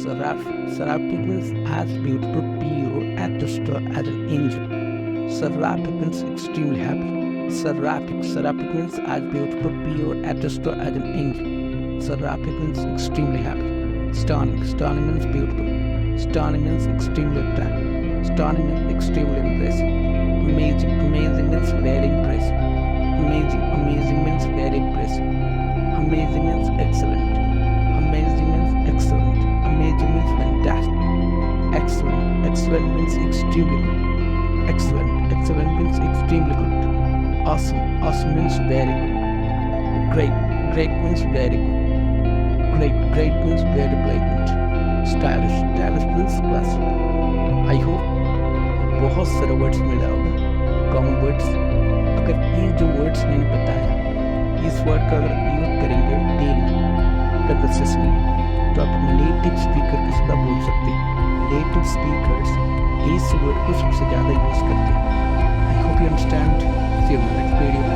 Seraphic means as beautiful, pure, at the store as an angel. Seraphic means extremely happy. Seraphic means as beautiful, pure, at the store as an angel. Seraphic means extremely happy. Stunning means beautiful. Stunning means extremely attractive. Stunning means extremely impressive. Amazing means very impressive. Amazing means very impressive. Amazing means excellent. Amazing means excellent. Amazing means fantastic. Excellent means extremely good. Excellent means extremely good. Awesome means very good. Great means very good. Great means very blatant. Stylish means classic. I hope बहुत सारे words मिला होगा, common words. अगर ये जो words मैंने बताया, इस वर्ड का अगर यूज करेंगे डेली कन्वर्सेशन में, तो आप नेटिव स्पीकर के साथ बोल सकते हैं। नेटिव स्पीकर्स इस वर्ड को सबसे ज़्यादा यूज करते हैं। I hope you understand. See you next video.